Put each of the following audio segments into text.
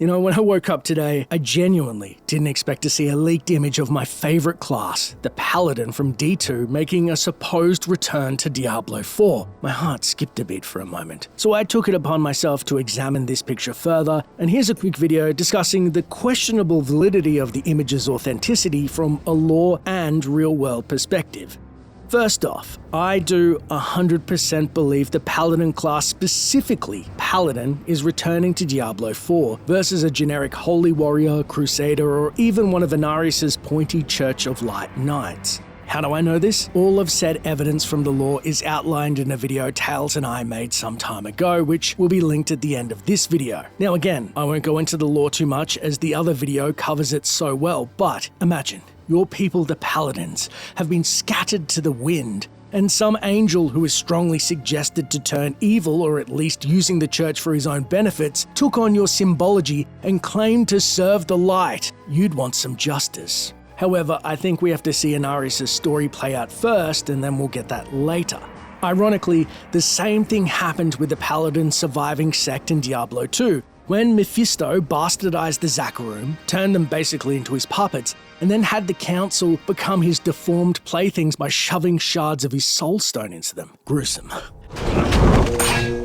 You know, when I woke up today, I genuinely didn't expect to see a leaked image of my favorite class, the Paladin from D2, making a supposed return to Diablo 4. My heart skipped a beat for a moment. So I took it upon myself to examine this picture further, and here's a quick video discussing the questionable validity of the image's authenticity from a lore and real-world perspective. First off, I do 100% believe the Paladin class, specifically Paladin, is returning to Diablo 4 versus a generic Holy Warrior, Crusader, or even one of Inarius' pointy Church of Light Knights. How do I know this? All of said evidence from the lore is outlined in a video Tails and I made some time ago, which will be linked at the end of this video. Now again, I won't go into the lore too much as the other video covers it so well, but imagine your people, the Paladins, have been scattered to the wind, and some angel who is strongly suggested to turn evil, or at least using the church for his own benefits, took on your symbology and claimed to serve the light. You'd want some justice. However, I think we have to see Inarius' story play out first, and then we'll get that later. Ironically, the same thing happened with the Paladin surviving sect in Diablo 2, when Mephisto bastardized the Zakarum, turned them basically into his puppets, and then had the council become his deformed playthings by shoving shards of his soul stone into them. Gruesome.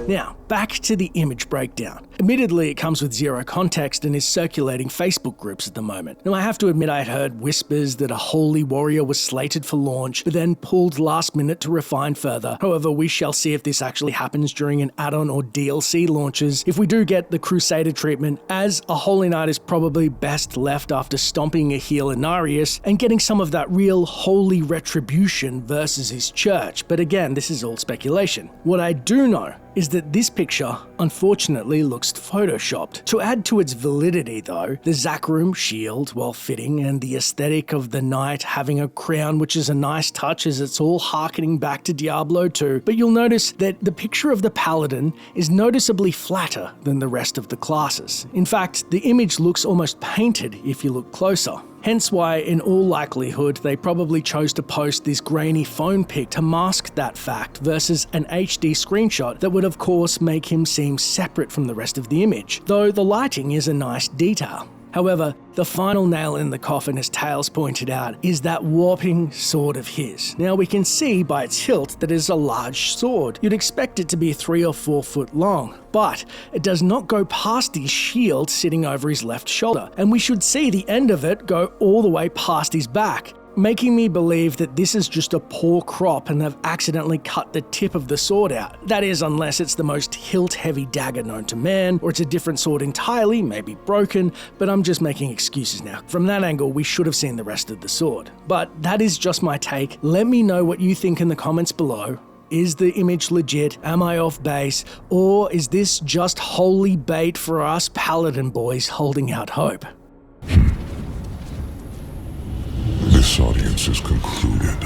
Now, back to the image breakdown. Admittedly, it comes with zero context and is circulating Facebook groups at the moment. Now, I have to admit I had heard whispers that a Holy Warrior was slated for launch, but then pulled last minute to refine further. However, we shall see if this actually happens during an add-on or DLC launches. If we do get the Crusader treatment, as a Holy Knight is probably best left after stomping a heel Inarius and getting some of that real holy retribution versus his church. But again, this is all speculation. What I do know is that this picture, unfortunately, looks photoshopped. To add to its validity though, the Zakarum shield, while fitting, and the aesthetic of the knight having a crown, which is a nice touch as it's all harkening back to Diablo 2, but you'll notice that the picture of the Paladin is noticeably flatter than the rest of the classes. In fact, the image looks almost painted if you look closer. Hence why, in all likelihood, they probably chose to post this grainy phone pic to mask that fact versus an HD screenshot that would of course make him seem separate from the rest of the image, though the lighting is a nice detail. However, the final nail in the coffin, as Tails pointed out, is that warping sword of his. Now we can see by its hilt that it is a large sword. You'd expect it to be 3 or 4 foot long, but it does not go past his shield sitting over his left shoulder, and we should see the end of it go all the way past his back, making me believe that this is just a poor crop and they've accidentally cut the tip of the sword out. That is, unless it's the most hilt-heavy dagger known to man, or it's a different sword entirely, maybe broken, but I'm just making excuses now. From that angle, we should have seen the rest of the sword. But that is just my take. Let me know what you think in the comments below. Is the image legit? Am I off base? Or is this just holy bait for us Paladin boys holding out hope? This audience is concluded.